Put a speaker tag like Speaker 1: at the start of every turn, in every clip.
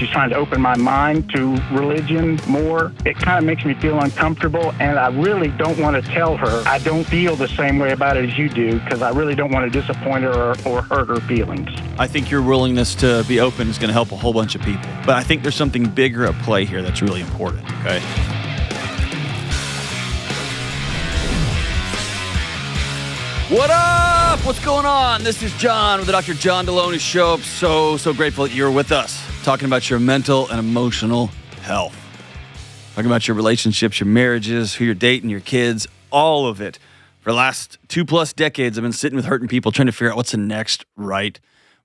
Speaker 1: She's trying to open my mind to religion more. It kind of makes me feel uncomfortable, and I really don't want to tell her I don't feel the same way about it as you do, because I really don't want to disappoint her or hurt her feelings.
Speaker 2: I think your willingness to be open is going to help a whole bunch of people. But I think there's something bigger at play here that's really important, okay? What up? What's going on? This is John with the Dr. John Delony Show. I'm so grateful that you're with us, talking about your mental and emotional health. Talking about your relationships, your marriages, who you're dating, your kids, all of it. For the last 2+ decades, I've been sitting with hurting people trying to figure out what's the next right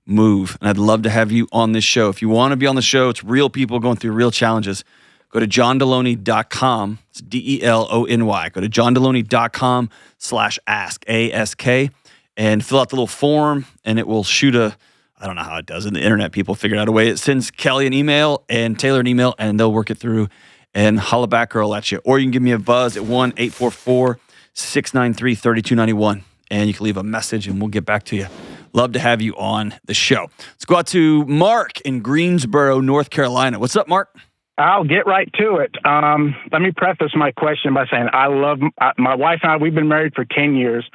Speaker 2: move. And I'd love to have you on this show. If you want to be on the show, it's real people going through real challenges. Go to johndelony.com. It's DELONY. Go to johndelony.com/ask, A-S-K, and fill out the little form, and it will shoot I don't know how it does it. The internet people figured out a way. It sends Kelly an email and Taylor an email, and they'll work it through and holla back girl at you. Or you can give me a buzz at 1-844-693-3291, and you can leave a message, and we'll get back to you. Love to have you on the show. Let's go out to Mark in Greensboro, North Carolina. What's up, Mark?
Speaker 1: I'll get right to it. Let me preface my question by saying I love my wife and I. We've been married for 10 years.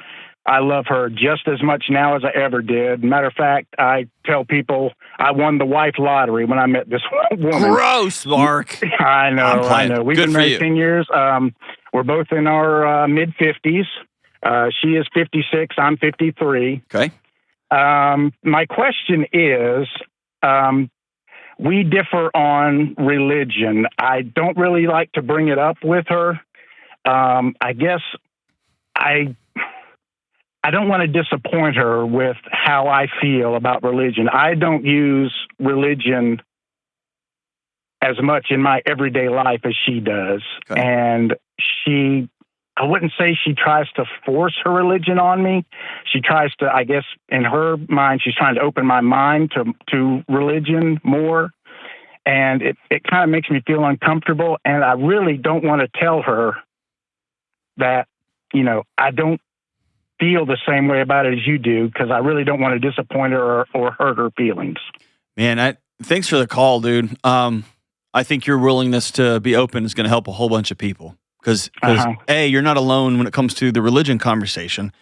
Speaker 1: I love her just as much now as I ever did. Matter of fact, I tell people I won the wife lottery when I met this woman.
Speaker 2: Gross, Mark.
Speaker 1: I know. We've been married 10 years. We're both in our mid-50s. She is 56. I'm 53.
Speaker 2: Okay.
Speaker 1: My question is, we differ on religion. I don't really like to bring it up with her. I guess I don't want to disappoint her with how I feel about religion. I don't use religion as much in my everyday life as she does. Okay. And I wouldn't say she tries to force her religion on me. She tries to, I guess, in her mind, she's trying to open my mind to religion more. And it kind of makes me feel uncomfortable. And I really don't want to tell her that, I don't feel the same way about it as you do, because I really don't want to disappoint her or hurt her feelings.
Speaker 2: Man, thanks for the call, dude. I think your willingness to be open is going to help a whole bunch of people. Because, A, you're not alone when it comes to the religion conversation,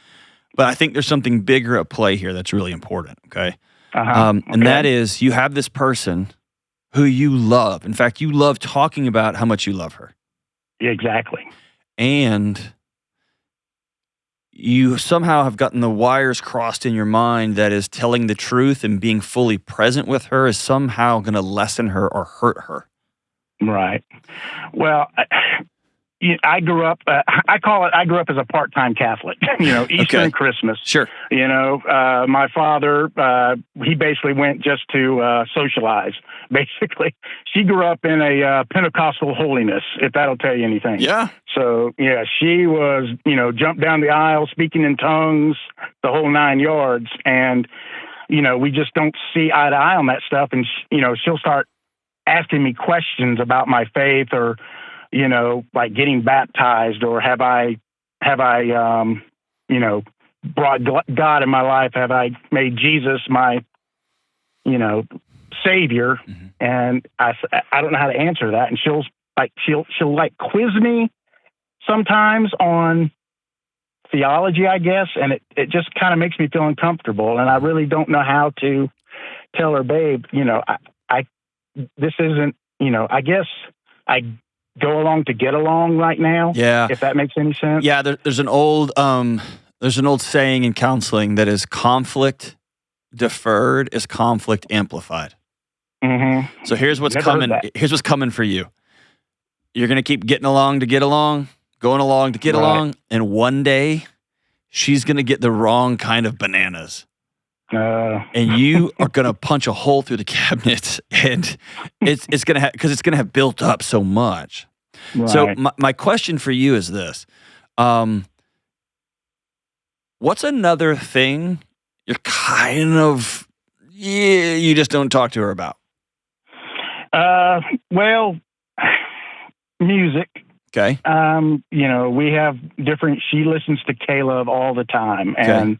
Speaker 2: but I think there's something bigger at play here that's really important, okay? And that is, you have this person who you love. In fact, you love talking about how much you love her.
Speaker 1: Exactly.
Speaker 2: And you somehow have gotten the wires crossed in your mind that is telling the truth and being fully present with her is somehow going to lessen her or hurt her.
Speaker 1: Right. Well, I grew up, I grew up as a part-time Catholic, Easter and Christmas.
Speaker 2: Sure.
Speaker 1: My father, he basically went just to socialize, basically. She grew up in a Pentecostal holiness, if that'll tell you anything.
Speaker 2: Yeah.
Speaker 1: So, yeah, she was, jumped down the aisle, speaking in tongues, the whole 9 yards. And, we just don't see eye to eye on that stuff. And, she'll start asking me questions about my faith, or like getting baptized, or have I, brought God in my life? Have I made Jesus my, savior? Mm-hmm. And I don't know how to answer that. And she'll quiz me sometimes on theology, I guess. And it just kind of makes me feel uncomfortable. And I really don't know how to tell her, babe, this isn't, I guess I go along to get along right now.
Speaker 2: Yeah.
Speaker 1: If that makes any sense.
Speaker 2: Yeah. There's an old saying in counseling that is conflict deferred is conflict amplified.
Speaker 1: Mm-hmm.
Speaker 2: So here's what's coming. Here's what's coming for you. You're going to keep getting along to get along, going along to get along. And one day she's going to get the wrong kind of bananas. And you are going to punch a hole through the cabinet, and it's going to because it's going to have built up so much. Right. So my question for you is this. What's another thing you're kind of, you just don't talk to her about?
Speaker 1: Well, music.
Speaker 2: Okay.
Speaker 1: We have different, she listens to K-Love all the time. Okay. And,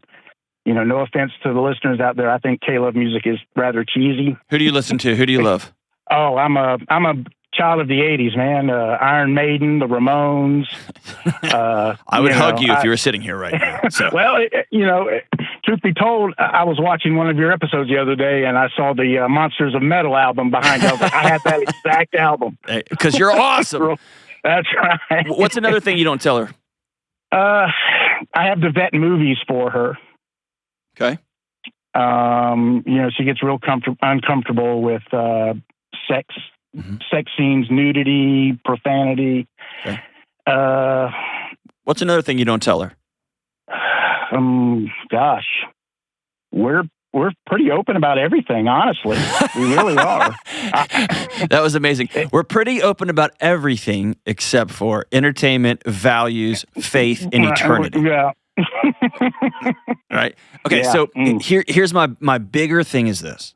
Speaker 1: no offense to the listeners out there, I think K-Love music is rather cheesy.
Speaker 2: Who do you listen to? Who do you love?
Speaker 1: Oh, I'm a child of the '80s, man. Iron Maiden, the Ramones.
Speaker 2: I would hug you if you were sitting here right now. So.
Speaker 1: Well, truth be told, I was watching one of your episodes the other day, and I saw the Monsters of Metal album behind you. I was like, I had that exact album.
Speaker 2: Because you're awesome.
Speaker 1: That's right.
Speaker 2: What's another thing you don't tell her?
Speaker 1: I have to vet movies for her.
Speaker 2: Okay.
Speaker 1: She gets real uncomfortable with sex scenes, nudity, profanity.
Speaker 2: Okay. What's another thing you don't tell her?
Speaker 1: Gosh, we're pretty open about everything, honestly. We really are.
Speaker 2: That was amazing. We're pretty open about everything except for entertainment, values, faith, and eternity.
Speaker 1: Yeah.
Speaker 2: Right? Okay, so here's my bigger thing is this.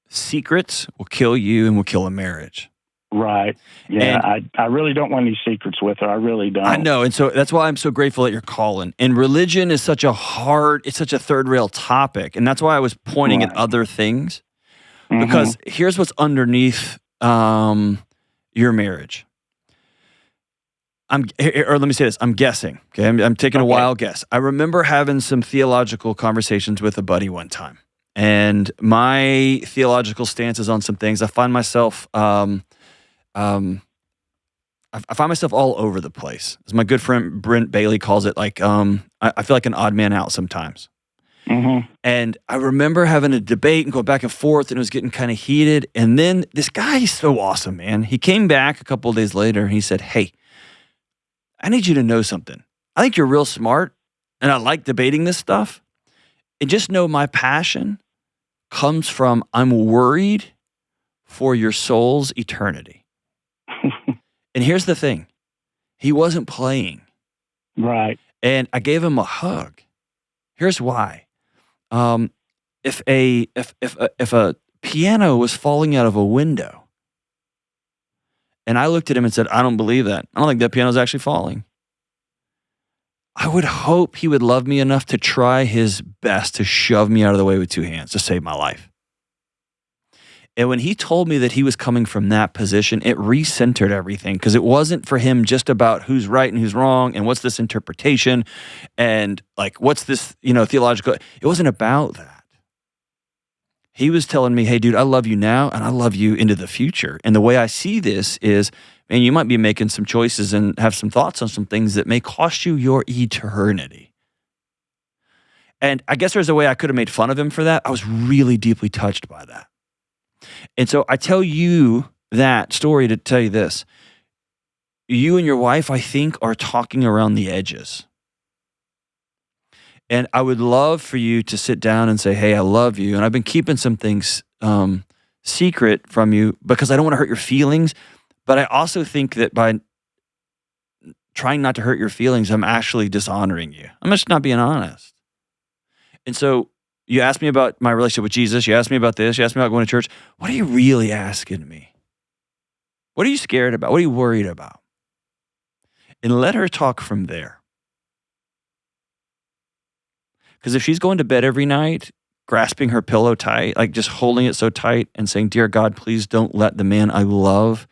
Speaker 2: Secrets will kill you and will kill a marriage. Right.
Speaker 1: Yeah, and I really don't want any secrets with her. I really don't.
Speaker 2: I know, and so that's why I'm so grateful that you're calling. And religion is such a third rail topic, and that's why I was pointing at other things. Because here's what's underneath your marriage. Let me say this. I'm guessing. Okay, I'm taking a wild guess. I remember having some theological conversations with a buddy one time, and my theological stances on some things. I find myself. I find myself all over the place. As my good friend Brent Bailey calls it, like I feel like an odd man out sometimes. And I remember having a debate and going back and forth, and it was getting kind of heated. And then this guy, he's so awesome, man. He came back a couple of days later, and he said, "Hey, I need you to know something. I think you're real smart, and I like debating this stuff. And just know my passion comes from I'm worried for your soul's eternity." And here's the thing. He wasn't playing.
Speaker 1: Right.
Speaker 2: And I gave him a hug. Here's why. If a piano was falling out of a window, and I looked at him and said, "I don't believe that. I don't think that piano's actually falling," I would hope he would love me enough to try his best to shove me out of the way with two hands to save my life. And when he told me that he was coming from that position, it recentered everything, because it wasn't for him just about who's right and who's wrong and what's this interpretation and like what's this, theological. It wasn't about that. He was telling me, "Hey, dude, I love you now and I love you into the future. And the way I see this is, man, you might be making some choices and have some thoughts on some things that may cost you your eternity." And I guess there's a way I could have made fun of him for that. I was really deeply touched by that. And so I tell you that story to tell you this. You and your wife, I think, are talking around the edges. And I would love for you to sit down and say, "Hey, I love you. And I've been keeping some things secret from you because I don't want to hurt your feelings. But I also think that by trying not to hurt your feelings, I'm actually dishonoring you. I'm just not being honest." And so you asked me about my relationship with Jesus. You asked me about this. You asked me about going to church. What are you really asking me? What are you scared about? What are you worried about? And let her talk from there. Because if she's going to bed every night, grasping her pillow tight, like just holding it so tight and saying, "Dear God, please don't let the man I love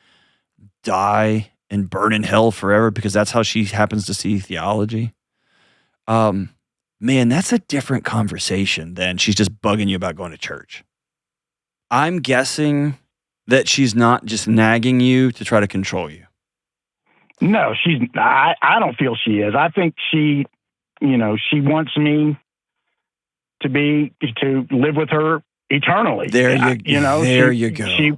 Speaker 2: die and burn in hell forever," because that's how she happens to see theology. Man, that's a different conversation than she's just bugging you about going to church. I'm guessing that she's not just nagging you to try to control you.
Speaker 1: No, I don't feel she is. I think she wants me to live with her eternally.
Speaker 2: There you go.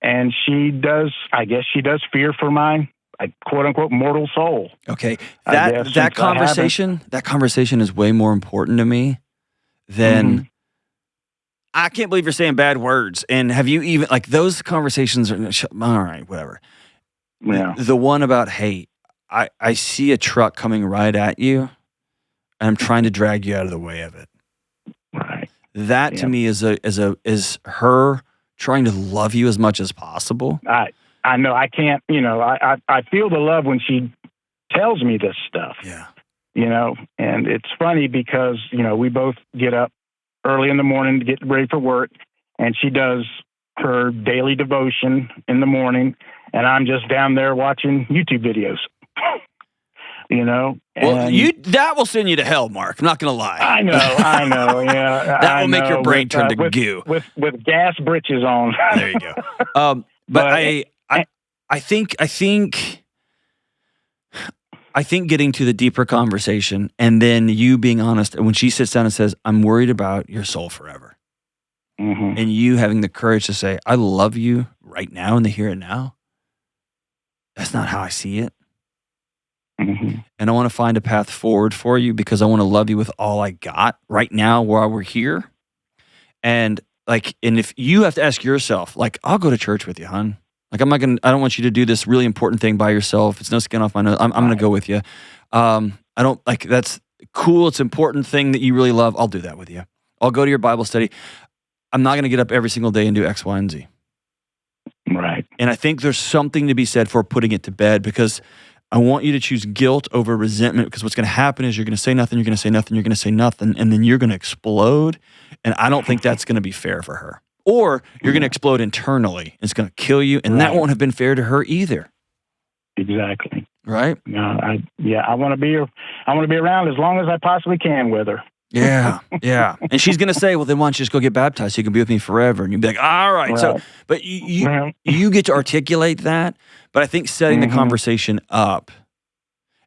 Speaker 1: And she does, I guess she does fear for my quote unquote mortal soul.
Speaker 2: Okay. That conversation is way more important to me than I can't believe you're saying bad words. And have you even, like, those conversations are all right, whatever.
Speaker 1: Yeah.
Speaker 2: The one about, "Hey, I see a truck coming right at you and I'm trying to drag you out of the way of it."
Speaker 1: Right.
Speaker 2: That to me is her trying to love you as much as possible.
Speaker 1: I know I can't, I feel the love when she tells me this stuff.
Speaker 2: Yeah.
Speaker 1: And it's funny because, we both get up early in the morning to get ready for work, and she does her daily devotion in the morning, and I'm just down there watching YouTube videos.
Speaker 2: Well, that will send you to hell, Mark. I'm not going to lie.
Speaker 1: I know. Yeah,
Speaker 2: that will make your brain turn to goo
Speaker 1: with gas britches on.
Speaker 2: There you go. But I think getting to the deeper conversation, and then you being honest, when she sits down and says, "I'm worried about your soul forever," and you having the courage to say, "I love you right now in the here and now." That's not how I see it. And I want to find a path forward for you because I want to love you with all I got right now while we're here. And if you have to ask yourself, I'll go to church with you, hon. I don't want you to do this really important thing by yourself. It's no skin off my nose. I'm going to go with you. That's cool. It's an important thing that you really love. I'll do that with you. I'll go to your Bible study. I'm not going to get up every single day and do X, Y, and Z.
Speaker 1: Right.
Speaker 2: And I think there's something to be said for putting it to bed because I want you to choose guilt over resentment because what's going to happen is you're going to say nothing, you're going to say nothing, you're going to say nothing, and then you're going to explode. And I don't think that's going to be fair for her. Or you're going to explode internally. It's going to kill you, and that won't have been fair to her either.
Speaker 1: Exactly.
Speaker 2: Right?
Speaker 1: No, I want to be around as long as I possibly can with her.
Speaker 2: Yeah. And she's going to say, well, then why don't you just go get baptized so you can be with me forever? And you'd be like, all right.
Speaker 1: Right.
Speaker 2: So, but you get to articulate that. But I think setting the conversation up,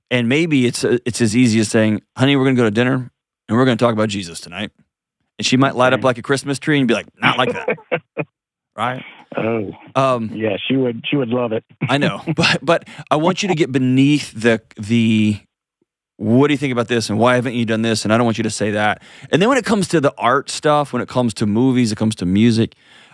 Speaker 2: and maybe it's as easy as saying, honey, we're going to go to dinner and we're going to talk about Jesus tonight. And she might light up like a Christmas tree and be like, not like that. Right?
Speaker 1: Oh, yeah, she would love it.
Speaker 2: I know. But I want you to get beneath the what do you think about this and why haven't you done this? And I don't want you to say that. And then when it comes to the art stuff, when it comes to movies, it comes to music,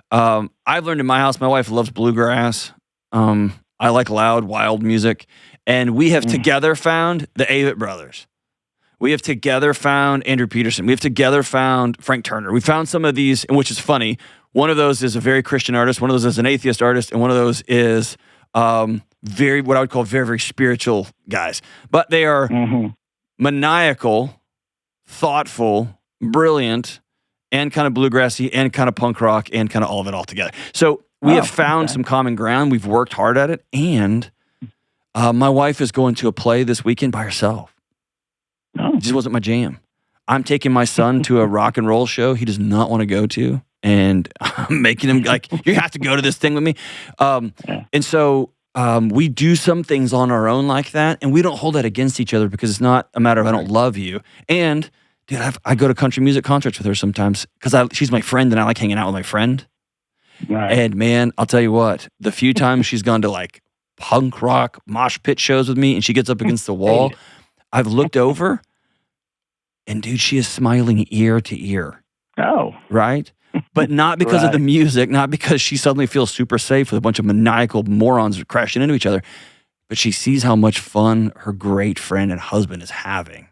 Speaker 2: I've learned in my house, my wife loves bluegrass. I like loud, wild music. And we have together found the Avett Brothers. We have together found Andrew Peterson. We have together found Frank Turner. We found some of these, which is funny. One of those is a very Christian artist. One of those is an atheist artist. And one of those is what I would call very, very spiritual guys. But they are maniacal, thoughtful, brilliant, and kind of bluegrassy, and kind of punk rock, and kind of all of it all together. So we have found some common ground. We've worked hard at it. And my wife is going to a play this weekend by herself. It just wasn't my jam. I'm taking my son to a rock and roll show he does not want to go to. And I'm making him you have to go to this thing with me. And so we do some things on our own like that. And we don't hold that against each other because it's not a matter of I don't love you. And dude, I go to country music concerts with her sometimes because she's my friend and I like hanging out with my friend.
Speaker 1: Right.
Speaker 2: And man, I'll tell you what, the few times she's gone to punk rock mosh pit shows with me and she gets up against the wall, I've looked over and dude, she is smiling ear to ear.
Speaker 1: Oh.
Speaker 2: Right? But not because of the music, not because she suddenly feels super safe with a bunch of maniacal morons crashing into each other, but she sees how much fun her great friend and husband is having.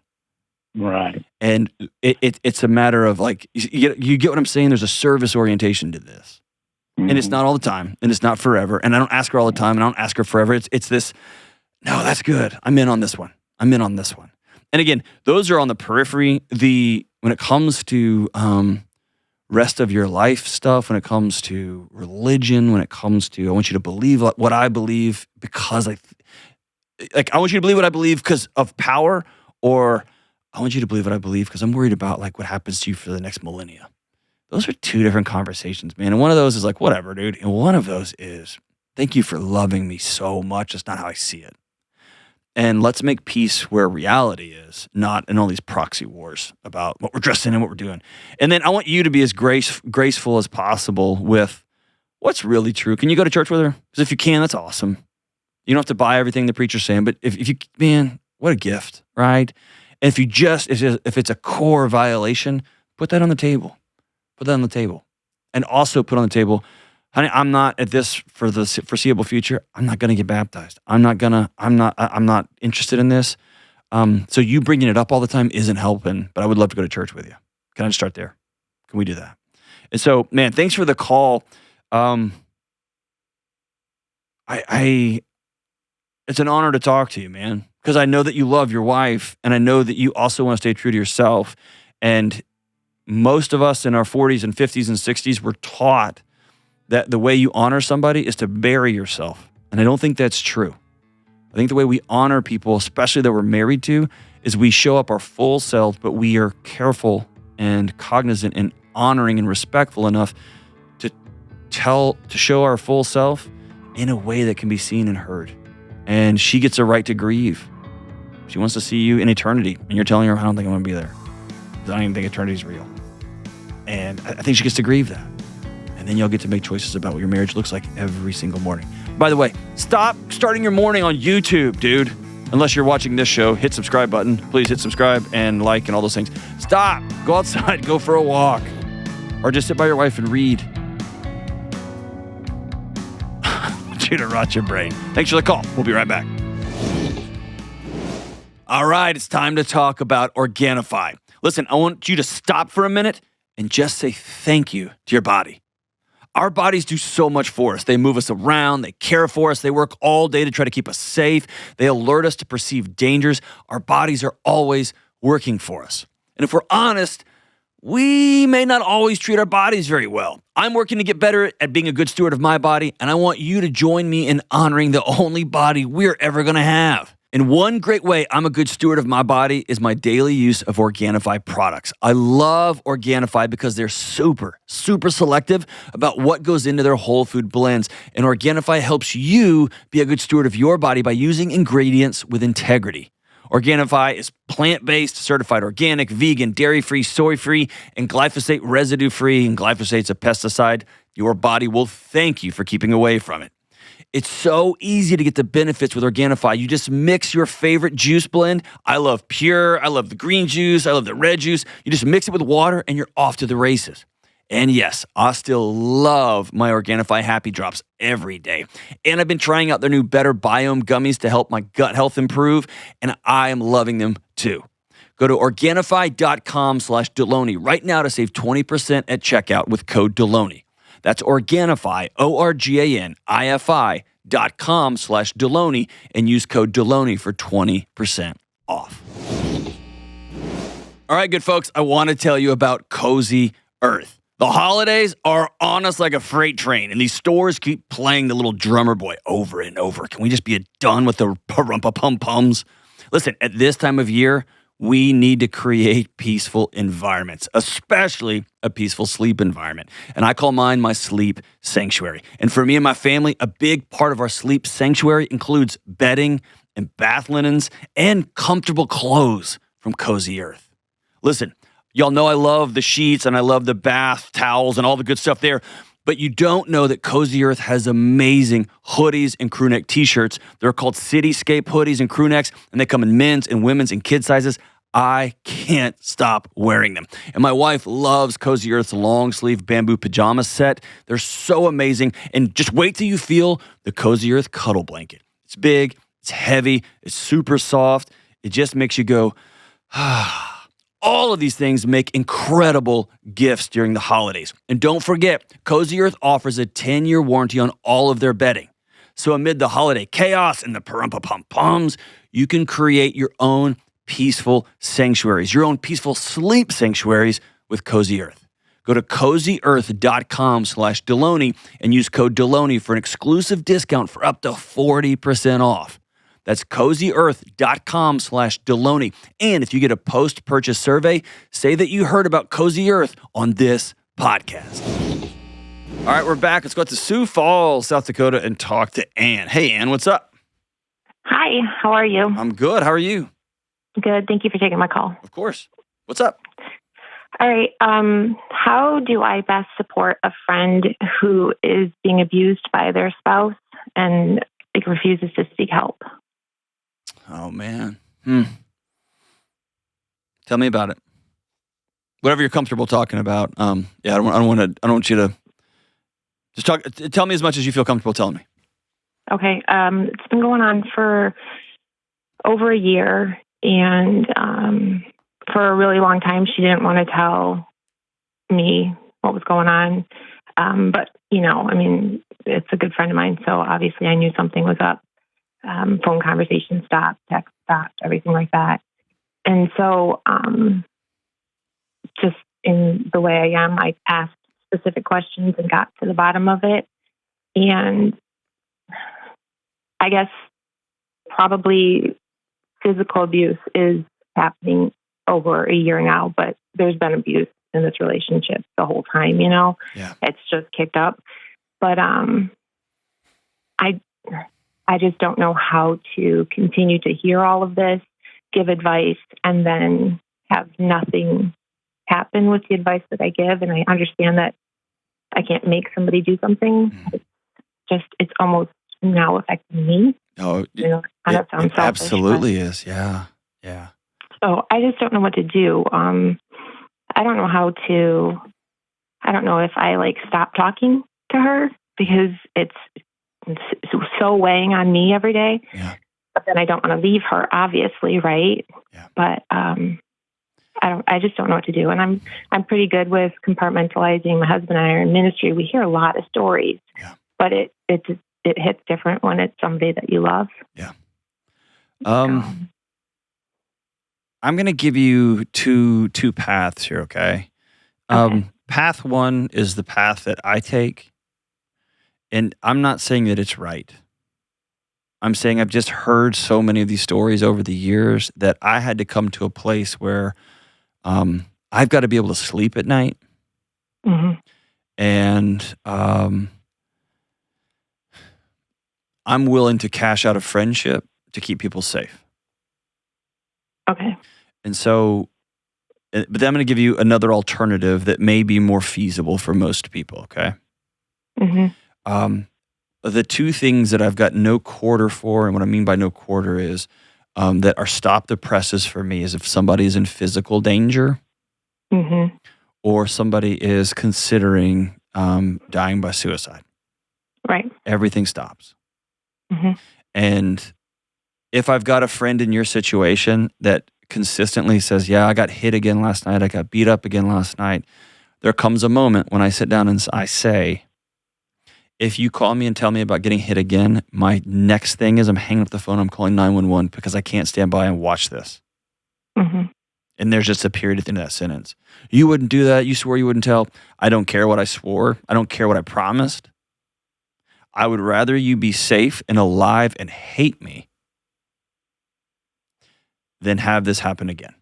Speaker 1: Right.
Speaker 2: And it's a matter of you get what I'm saying? There's a service orientation to this. And it's not all the time, and it's not forever. And I don't ask her all the time, and I don't ask her forever. It's this, no, that's good. I'm in on this one. I'm in on this one. And again, those are on the periphery. When it comes to rest of your life stuff, when it comes to religion, when it comes to, I want you to believe what I believe because I want you to believe what I believe because of power, or I want you to believe what I believe because I'm worried about what happens to you for the next millennia. Those are two different conversations, man. And one of those is whatever, dude. And one of those is, thank you for loving me so much. That's not how I see it. And let's make peace where reality is, not in all these proxy wars about what we're dressing and what we're doing. And then I want you to be as graceful as possible with what's really true. Can you go to church with her? Because if you can, that's awesome. You don't have to buy everything the preacher's saying, but if you, man, what a gift, right? And if it's a core violation, put that on the table. Put that on the table. And also put on the table, honey, I'm not at this for the foreseeable future. I'm not going to get baptized. I'm not interested in this. So you bringing it up all the time isn't helping, but I would love to go to church with you. Can I just start there? Can we do that? And so, man, thanks for the call. It's an honor to talk to you, man, because I know that you love your wife and I know that you also want to stay true to yourself. And most of us in our 40s and 50s and 60s were taught that the way you honor somebody is to bury yourself. And I don't think that's true. I think the way we honor people, especially that we're married to, is we show up our full self, but we are careful and cognizant and honoring and respectful enough to show our full self in a way that can be seen and heard. And she gets a right to grieve. She wants to see you in eternity, and you're telling her, I don't think I'm going to be there. I don't even think eternity is real. And I think she gets to grieve that. And then you'll get to make choices about what your marriage looks like every single morning. By the way, stop starting your morning on YouTube, dude. Unless you're watching this show, hit subscribe button. Please hit subscribe and like and all those things. Stop. Go outside. Go for a walk. Or just sit by your wife and read. I want you to rot your brain. Thanks for the call. We'll be right back. All right, it's time to talk about Organifi. Listen, I want you to stop for a minute and just say thank you to your body. Our bodies do so much for us. They move us around, they care for us, they work all day to try to keep us safe, they alert us to perceived dangers. Our bodies are always working for us. And if we're honest, we may not always treat our bodies very well. I'm working to get better at being a good steward of my body, and I want you to join me in honoring the only body we're ever going to have. And one great way I'm a good steward of my body is my daily use of Organifi products. I love Organifi because they're super selective about what goes into their whole food blends. And Organifi helps you be a good steward of your body by using ingredients with integrity. Organifi is plant-based, certified organic, vegan, dairy-free, soy-free, and glyphosate residue-free. And glyphosate's a pesticide. Your body will thank you for keeping away from it. It's so easy to get the benefits with Organifi. You just mix your favorite juice blend. I love Pure. I love the green juice. I love the red juice. You just mix it with water and you're off to the races. And yes, I still love my Organifi Happy Drops every day. And I've been trying out their new Better Biome gummies to help my gut health improve, and I am loving them too. Go to Organifi.com/Delony right now to save 20% at checkout with code Delony. That's Organifi, Organifi.com/Delony, and use code Delony for 20% off. All right, good folks, I want to tell you about Cozy Earth. The holidays are on us like a freight train, and these stores keep playing the little drummer boy over and over. Can we just be done with the parumpa-pum-pums? Listen, at this time of year, we need to create peaceful environments, especially a peaceful sleep environment. And I call mine my sleep sanctuary. And for me and my family, a big part of our sleep sanctuary includes bedding and bath linens and comfortable clothes from Cozy Earth. Listen, y'all know I love the sheets and I love the bath towels and all the good stuff there. But you don't know that Cozy Earth has amazing hoodies and crew neck t-shirts. They're called Cityscape hoodies and crew necks, and they come in men's and women's and kid sizes. I can't stop wearing them. And my wife loves Cozy Earth's long sleeve bamboo pajama set. They're so amazing. And just wait till you feel the Cozy Earth cuddle blanket. It's big, it's heavy, it's super soft. It just makes you go, ah. All of these things make incredible gifts during the holidays. And don't forget, Cozy Earth offers a 10-year warranty on all of their bedding. So amid the holiday chaos and the parumpa-pum-pums, you can create your own peaceful sanctuaries, your own peaceful sleep sanctuaries with Cozy Earth. Go to CozyEarth.com/Delony and use code Delony for an exclusive discount for up to 40% off. That's CozyEarth.com/Delony. And if you get a post-purchase survey, say that you heard about Cozy Earth on this podcast. All right, we're back. Let's go to Sioux Falls, South Dakota, and talk to Ann. Hey, Ann, what's up?
Speaker 3: Hi, how are you?
Speaker 2: I'm good. How are you?
Speaker 3: Good. Thank you for taking my call.
Speaker 2: Of course. What's up?
Speaker 3: All right. How do I best support a friend who is being abused by their spouse and refuses to seek help?
Speaker 2: Oh, man. Tell me about it. Whatever you're comfortable talking about. I don't want you to just talk. Tell me as much as you feel comfortable telling me.
Speaker 3: Okay. It's been going on for over a year, and for a really long time, she didn't want to tell me what was going on. But it's a good friend of mine, so obviously I knew something was up. Phone conversation stopped, text stopped, everything like that. And so just in the way I am, I asked specific questions and got to the bottom of it. And I guess probably physical abuse is happening over a year now, but there's been abuse in this relationship the whole time,
Speaker 2: Yeah.
Speaker 3: It's just kicked up. But I just don't know how to continue to hear all of this, give advice, and then have nothing happen with the advice that I give. And I understand that I can't make somebody do something. It's almost now affecting me.
Speaker 2: Oh,
Speaker 3: kind of sounds
Speaker 2: it
Speaker 3: selfish,
Speaker 2: absolutely is. Yeah.
Speaker 3: So I just don't know what to do. I don't know if I stop talking to her because it's so weighing on me every day.
Speaker 2: Yeah.
Speaker 3: But then I don't want to leave her, obviously, right?
Speaker 2: Yeah.
Speaker 3: But I just don't know what to do. And I'm pretty good with compartmentalizing. My husband and I are in ministry. We hear a lot of stories, but it hits different when it's somebody that you love.
Speaker 2: Yeah. I'm going to give you two paths here, okay?
Speaker 3: Okay.
Speaker 2: Path one is the path that I take, and I'm not saying that it's right. I'm saying I've just heard so many of these stories over the years that I had to come to a place where I've got to be able to sleep at night.
Speaker 3: Mm-hmm.
Speaker 2: And I'm willing to cash out a friendship to keep people safe.
Speaker 3: Okay.
Speaker 2: And so, but then I'm going to give you another alternative that may be more feasible for most people, okay?
Speaker 3: Mm-hmm.
Speaker 2: The two things that I've got no quarter for, and what I mean by no quarter is that are stop the presses for me is if somebody is in physical danger
Speaker 3: Mm-hmm.
Speaker 2: or somebody is considering dying by suicide.
Speaker 3: Right.
Speaker 2: Everything stops.
Speaker 3: Mm-hmm.
Speaker 2: And if I've got a friend in your situation that consistently says, yeah, I got hit again last night, I got beat up again last night, there comes a moment when I sit down and I say, if you call me and tell me about getting hit again, my next thing is I'm hanging up the phone, I'm calling 911 because I can't stand by and watch this.
Speaker 3: Mm-hmm.
Speaker 2: And there's just a period at the end of that sentence. You wouldn't do that. You swore you wouldn't tell. I don't care what I swore. I don't care what I promised. I would rather you be safe and alive and hate me than have this happen again.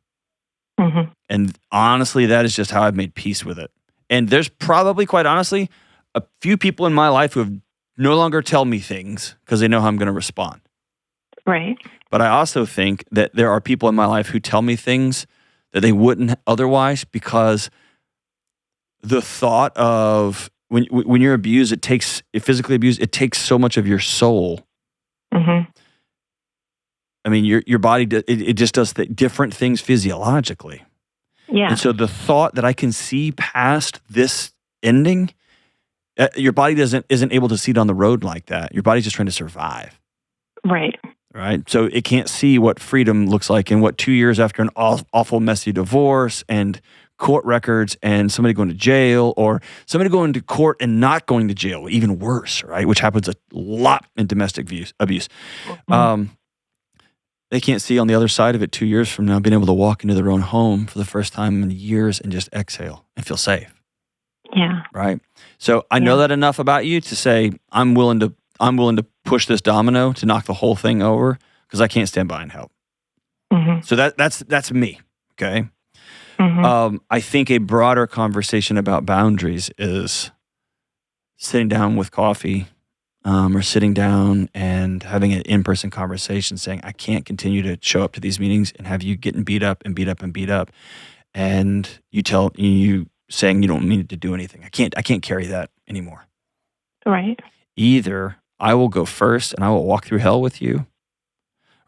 Speaker 3: Mm-hmm.
Speaker 2: And honestly, that is just how I've made peace with it. And there's probably, quite honestly, a few people in my life who have no longer tell me things because they know how I'm going to respond.
Speaker 3: Right.
Speaker 2: But I also think that there are people in my life who tell me things that they wouldn't otherwise because the thought of when you're abused, physically abused, it takes so much of your soul.
Speaker 3: Mm-hmm.
Speaker 2: I mean, your body, it just does different things physiologically.
Speaker 3: Yeah.
Speaker 2: And so the thought that I can see past this ending, your body isn't able to see down the road like that. Your body's just trying to survive.
Speaker 3: Right.
Speaker 2: Right? So it can't see what freedom looks like and what 2 years after an awful, messy divorce and court records and somebody going to jail or somebody going to court and not going to jail, even worse, right? Which happens a lot in domestic abuse.
Speaker 3: Mm-hmm.
Speaker 2: They can't see on the other side of it 2 years from now being able to walk into their own home for the first time in years and just exhale and feel safe.
Speaker 3: Yeah.
Speaker 2: Right? So I know that enough about you to say I'm willing to push this domino to knock the whole thing over because I can't stand by and help.
Speaker 3: Mm-hmm.
Speaker 2: So that's me, okay?
Speaker 3: Mm-hmm.
Speaker 2: I think a broader conversation about boundaries is sitting down with coffee or sitting down and having an in-person conversation saying, I can't continue to show up to these meetings and have you getting beat up and beat up and beat up. And you saying you don't mean to do anything. I can't carry that anymore.
Speaker 3: Right.
Speaker 2: Either I will go first and I will walk through hell with you,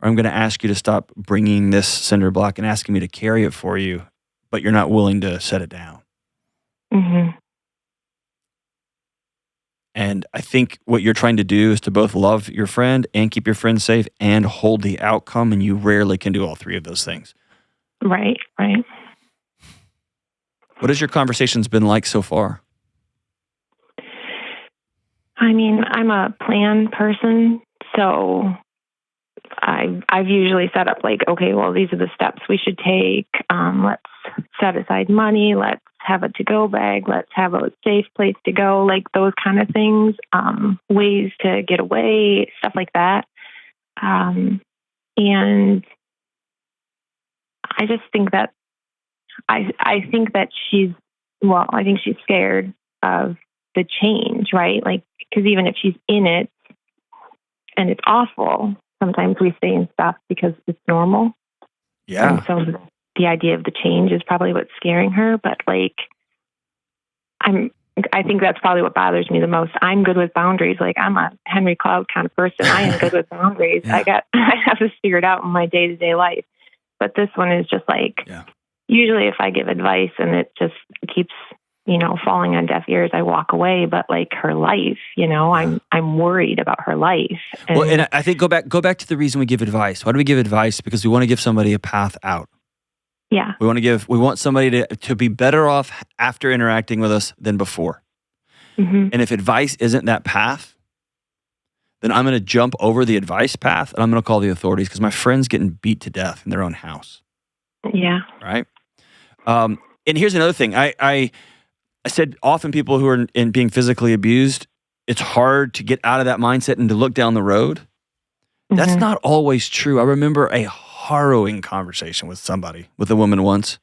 Speaker 2: or I'm going to ask you to stop bringing this cinder block and asking me to carry it for you, but you're not willing to set it down.
Speaker 3: Mm-hmm.
Speaker 2: And I think what you're trying to do is to both love your friend and keep your friend safe and hold the outcome, and you rarely can do all three of those things.
Speaker 3: Right, right.
Speaker 2: What has your conversations been like so far?
Speaker 3: I mean, I'm a plan person, so I've usually set up like, okay, well, these are the steps we should take. Let's set aside money. Let's have a to-go bag. Let's have a safe place to go. Like those kind of things, ways to get away, stuff like that. And I just think that I think that I think she's scared of the change, right? Like, because even if she's in it and it's awful, sometimes we stay in stuff because it's normal.
Speaker 2: Yeah.
Speaker 3: And so the idea of the change is probably what's scaring her. But like, I think that's probably what bothers me the most. I'm good with boundaries. Like I'm a Henry Cloud kind of person. I am good with boundaries.
Speaker 2: Yeah.
Speaker 3: I have this figured out in my day-to-day life. But this one is just like, usually if I give advice and it just keeps, falling on deaf ears, I walk away. But like her life, I'm worried about her life.
Speaker 2: And I think go back to the reason we give advice. Why do we give advice? Because we want to give somebody a path out.
Speaker 3: Yeah.
Speaker 2: We want somebody to be better off after interacting with us than before.
Speaker 3: Mm-hmm.
Speaker 2: And if advice isn't that path, then I'm going to jump over the advice path and I'm going to call the authorities because my friend's getting beat to death in their own house.
Speaker 3: Yeah.
Speaker 2: Right. And here's another thing. I said often people who are in being physically abused, it's hard to get out of that mindset and to look down the road. Mm-hmm. That's not always true. I remember a harrowing conversation with a woman once.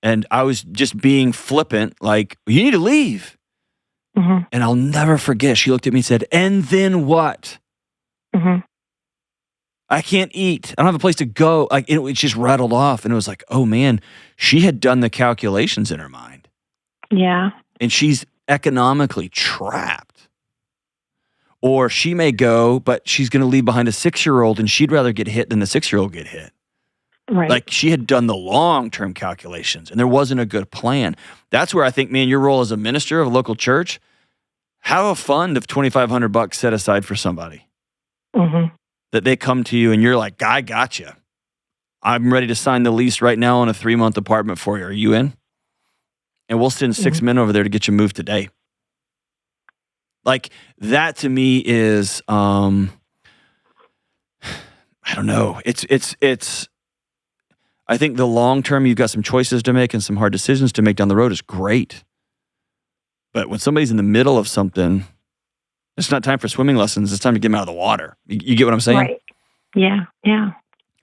Speaker 2: And I was just being flippant, like, you need to leave.
Speaker 3: Mm-hmm.
Speaker 2: And I'll never forget. She looked at me and said, and then what?
Speaker 3: Mm-hmm.
Speaker 2: I can't eat. I don't have a place to go. Like it just rattled off. And it was like, oh man, she had done the calculations in her mind.
Speaker 3: Yeah.
Speaker 2: And she's economically trapped. Or she may go, but she's going to leave behind a 6-year-old and she'd rather get hit than the 6-year-old get hit.
Speaker 3: Right.
Speaker 2: Like she had done the long-term calculations and there wasn't a good plan. That's where I think, man, your role as a minister of a local church, have a fund of $2,500 set aside for somebody.
Speaker 3: Mm-hmm.
Speaker 2: That they come to you and you're like, I got you. I'm ready to sign the lease right now on a 3-month apartment for you. Are you in? And we'll send 6 men over there to get you moved today. Like that to me is, I don't know. It's. I think the long term, you've got some choices to make and some hard decisions to make down the road is great. But when somebody's in the middle of something, it's not time for swimming lessons. It's time to get them out of the water. You get what I'm saying?
Speaker 3: Right. Yeah. Yeah.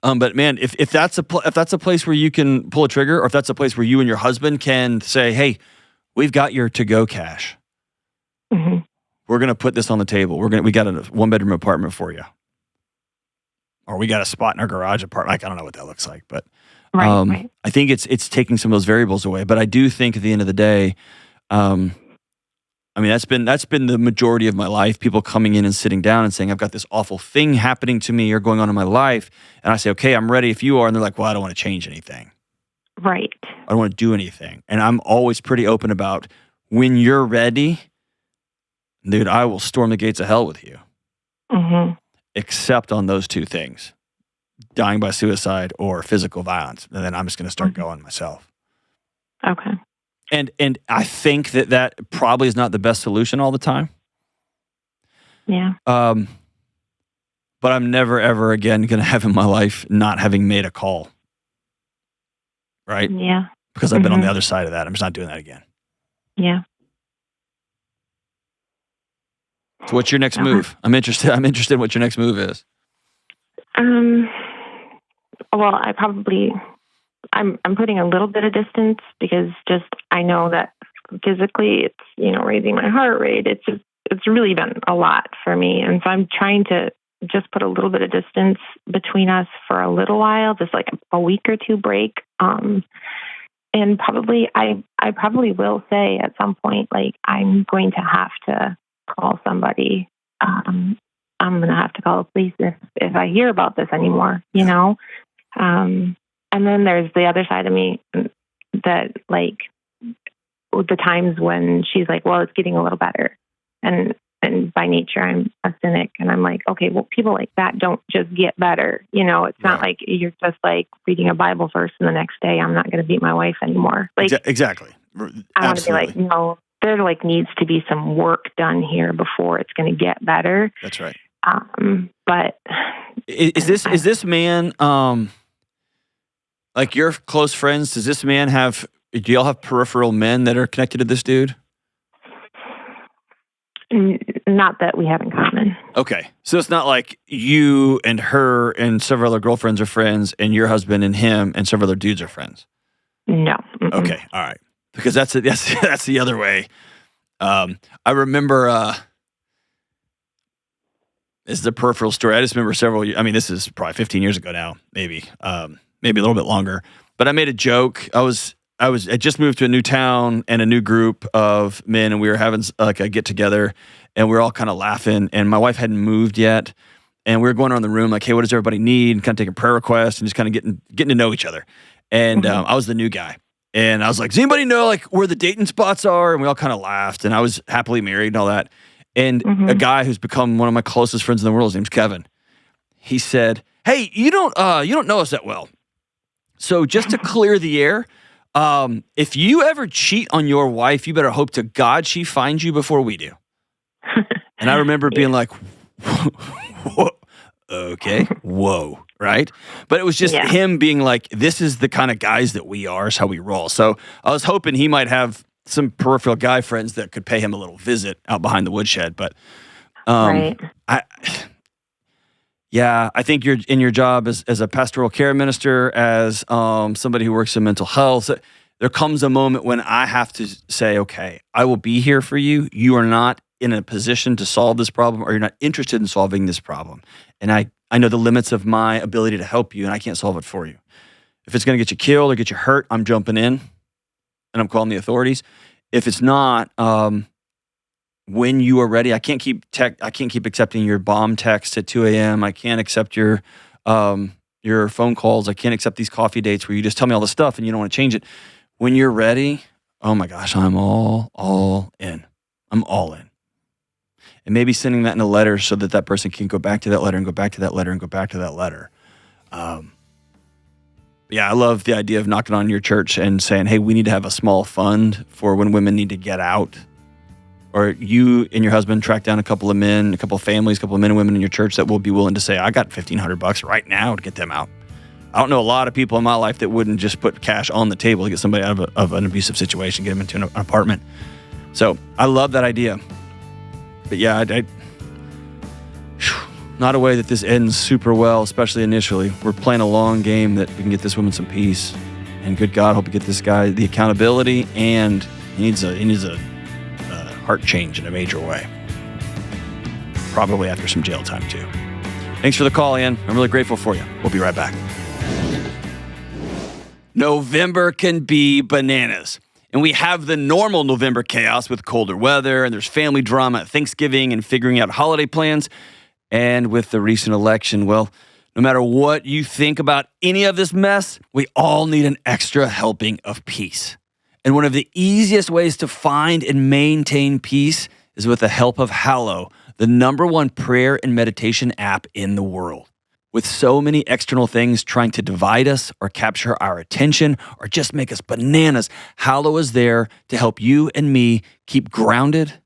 Speaker 2: But man, if that's a place where you can pull a trigger, or if that's a place where you and your husband can say, "Hey, we've got your to-go cash.
Speaker 3: Mm-hmm.
Speaker 2: We're gonna put this on the table. We got a 1-bedroom apartment for you, or we got a spot in our garage apartment." Like I don't know what that looks like, but
Speaker 3: right.
Speaker 2: I think it's taking some of those variables away. But I do think at the end of the day. I mean, that's been the majority of my life, people coming in and sitting down and saying, I've got this awful thing happening to me or going on in my life. And I say, okay, I'm ready if you are. And they're like, well, I don't want to change anything.
Speaker 3: Right.
Speaker 2: I don't want to do anything. And I'm always pretty open about when you're ready, dude, I will storm the gates of hell with you.
Speaker 3: Mm-hmm.
Speaker 2: Except on those two things, dying by suicide or physical violence. And then I'm just going to start going myself.
Speaker 3: Okay.
Speaker 2: And I think that probably is not the best solution all the time.
Speaker 3: Yeah.
Speaker 2: But I'm never, ever again going to have in my life not having made a call. Right?
Speaker 3: Yeah.
Speaker 2: Because I've been on the other side of that. I'm just not doing that again.
Speaker 3: Yeah.
Speaker 2: So what's your next move? I'm interested in what your next move is.
Speaker 3: Well, I'm putting a little bit of distance because just I know that physically it's raising my heart rate. It's really been a lot for me, and so I'm trying to just put a little bit of distance between us for a little while, just like a week or two break. And probably I probably will say at some point, like I'm going to have to call somebody. I'm going to have to call the police if I hear about this anymore. And then there's the other side of me that, like, the times when she's like, well, it's getting a little better. And by nature, I'm a cynic. And I'm like, okay, well, people like that don't just get better. It's not like you're just, like, reading a Bible verse and the next day I'm not going to beat my wife anymore. Like,
Speaker 2: exactly.
Speaker 3: I want to be like, no, there, like, needs to be some work done here before it's going to get better.
Speaker 2: That's right.
Speaker 3: But...
Speaker 2: Is this man... like your close friends, does this man have do y'all have peripheral men that are connected to this dude?
Speaker 3: Not that we have in common.
Speaker 2: Okay. So it's not like you and her and several other girlfriends are friends and your husband and him and several other dudes are friends?
Speaker 3: No. Mm-mm.
Speaker 2: Okay. All right. Because that's the other way. I remember, this is a peripheral story. I just remember this is probably 15 years ago now, maybe a little bit longer. But I made a joke. I just moved to a new town and a new group of men, and we were having like a get together, and we were all kind of laughing. And my wife hadn't moved yet, and we were going around the room like, "Hey, what does everybody need?" And kind of taking prayer requests and just kind of getting to know each other. And I was the new guy, and I was like, "Does anybody know like where the dating spots are?" And we all kind of laughed. And I was happily married and all that. And a guy who's become one of my closest friends in the world, his name's Kevin. He said, "Hey, you don't know us that well, so just to clear the air." If you ever cheat on your wife, you better hope to God she finds you before we do. And I remember being like, whoa, okay, whoa, right? But it was just him being like, this is the kind of guys that we are, is how we roll. So I was hoping he might have some peripheral guy friends that could pay him a little visit out behind the woodshed. But
Speaker 3: Right.
Speaker 2: I think you're in your job as a pastoral care minister, as somebody who works in mental health. There comes a moment when I have to say, okay, I will be here for you. You are not in a position to solve this problem, or you're not interested in solving this problem. And I know the limits of my ability to help you, and I can't solve it for you. If it's going to get you killed or get you hurt, I'm jumping in, and I'm calling the authorities. If it's not, when you are ready, I can't keep accepting your bomb texts at 2 a.m. I can't accept your phone calls. I can't accept these coffee dates where you just tell me all this stuff and you don't want to change it. When you're ready, oh my gosh, I'm all in. I'm all in. And maybe sending that in a letter so that person can go back to that letter and go back to that letter and go back to that letter. I love the idea of knocking on your church and saying, hey, we need to have a small fund for when women need to get out. Or you and your husband track down a couple of men, a couple of families, a couple of men and women in your church that will be willing to say, I got $1,500 right now to get them out. I don't know a lot of people in my life that wouldn't just put cash on the table to get somebody out of an abusive situation, get them into an apartment. So I love that idea. But not a way that this ends super well, especially initially. We're playing a long game that we can get this woman some peace. And good God, hope we get this guy the accountability, and he needs a heart change in a major way. Probably after some jail time too. Thanks for the call, Ian. I'm really grateful for you. We'll be right back. November can be bananas. And we have the normal November chaos with colder weather, and there's family drama at Thanksgiving and figuring out holiday plans. And with the recent election, well, no matter what you think about any of this mess, we all need an extra helping of peace. And one of the easiest ways to find and maintain peace is with the help of Hallow, the #1 prayer and meditation app in the world. With so many external things trying to divide us or capture our attention or just make us bananas, Hallow is there to help you and me keep grounded,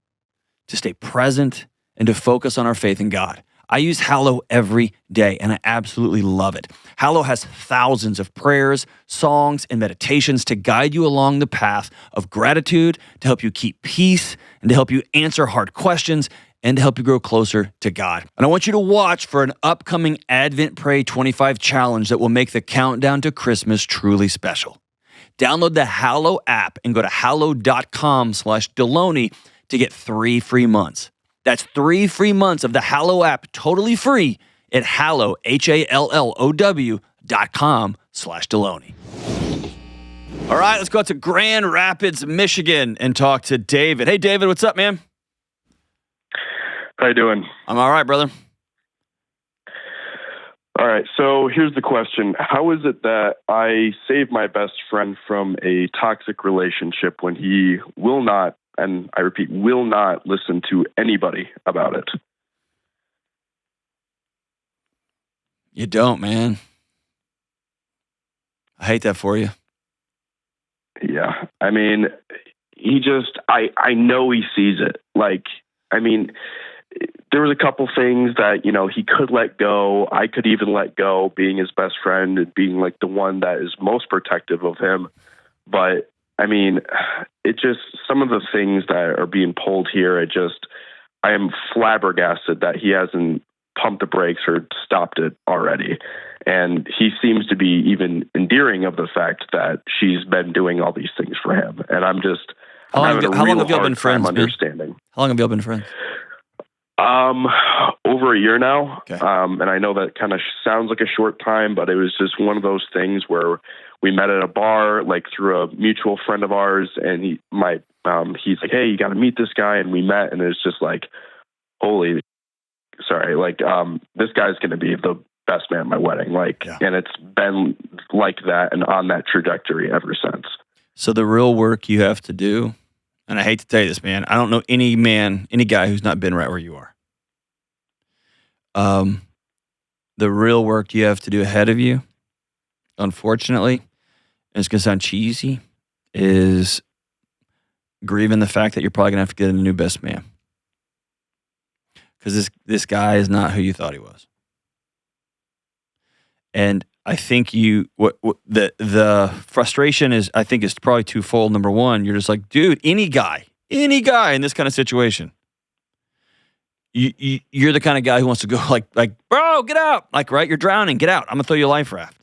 Speaker 2: to stay present, and to focus on our faith in God. I use Hallow every day, and I absolutely love it. Hallow has thousands of prayers, songs, and meditations to guide you along the path of gratitude, to help you keep peace, and to help you answer hard questions, and to help you grow closer to God. And I want you to watch for an upcoming Advent Pray 25 challenge that will make the countdown to Christmas truly special. Download the Hallow app and go to hallow.com/Delony to get 3 free months. That's 3 free months of the Hallow app totally free at Hallow, HALLOW.com/Delony. All right, let's go out to Grand Rapids, Michigan and talk to David. Hey, David, what's up, man?
Speaker 4: How you doing?
Speaker 2: I'm all right, brother.
Speaker 4: All right, so here's the question. How is it that I save my best friend from a toxic relationship when he will not, and I repeat, will not listen to anybody about it?
Speaker 2: You don't, man. I hate that for you.
Speaker 4: Yeah, I mean, I know he sees it. There was a couple things that, he could let go. I could even let go, being his best friend and being like the one that is most protective of him. But I mean, it just, some of the things that are being pulled here, I am flabbergasted that he hasn't pumped the brakes or stopped it already. And he seems to be even endearing of the fact that she's been doing all these things for him. And I'm just,
Speaker 2: How long have y'all been friends, man?
Speaker 4: understanding.
Speaker 2: How long have y'all been friends?
Speaker 4: Over a year now.
Speaker 2: Okay.
Speaker 4: And I know that kind of sounds like a short time, but it was just one of those things where we met at a bar, like through a mutual friend of ours, and he's like, hey, you got to meet this guy. And we met, and it's just like, this guy's going to be the best man at my wedding. And it's been like that and on that trajectory ever since.
Speaker 2: So the real work you have to do, and I hate to tell you this, man, I don't know any guy who's not been right where you are. The real work you have to do ahead of you, unfortunately, and it's going to sound cheesy, is grieving the fact that you're probably going to have to get a new best man. Because this guy is not who you thought he was. And I think the frustration is probably twofold. Number one, you're just like, dude, any guy in this kind of situation, you're the kind of guy who wants to go like, bro, get out, like, right, you're drowning, get out, I'm gonna throw you a life raft.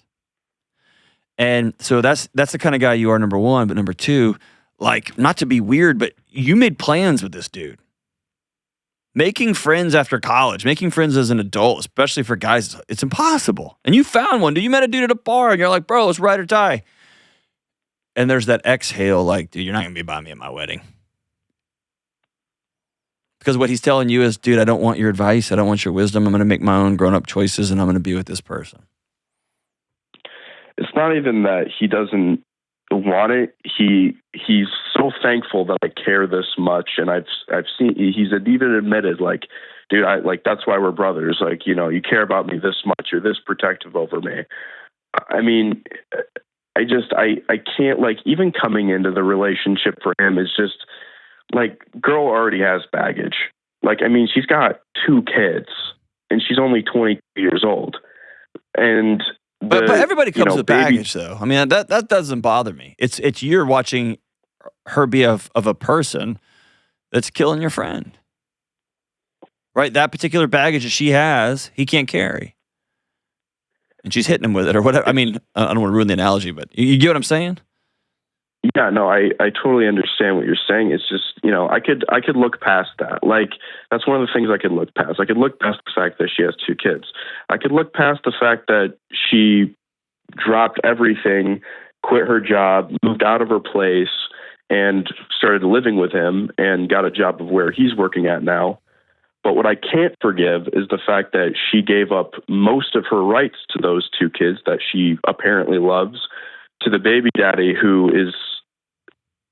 Speaker 2: And so that's the kind of guy you are, number one. But number two, like, not to be weird, but you made plans with this dude. Making friends after college, making friends as an adult, especially for guys, it's impossible. And you found one, dude. You met a dude at a bar, and you're like, bro, let's ride or die. And there's that exhale, like, dude, you're not going to be by me at my wedding. Because what he's telling you is, dude, I don't want your advice. I don't want your wisdom. I'm going to make my own grown-up choices, and I'm going to be with this person.
Speaker 4: It's not even that he doesn't want it. He's so thankful that I care this much, and I've seen, he's even admitted, like, dude, that's why we're brothers. Like, you care about me this much. You're this protective over me. I mean, I can't, like, even coming into the relationship for him is just like, girl already has baggage. Like, I mean, she's got 2 kids and she's only 22 years old. And
Speaker 2: But everybody comes with baggage, though. I mean, that doesn't bother me. It's you're watching her be of a person that's killing your friend, right? That particular baggage that she has, he can't carry, and she's hitting him with it or whatever. I mean, I don't want to ruin the analogy, but you get what I'm saying?
Speaker 4: Yeah, no, I totally understand what you're saying. It's just, I could look past that. Like, that's one of the things I could look past. I could look past the fact that she has 2 kids. I could look past the fact that she dropped everything, quit her job, moved out of her place, and started living with him and got a job of where he's working at now. But what I can't forgive is the fact that she gave up most of her rights to those 2 kids that she apparently loves to the baby daddy who is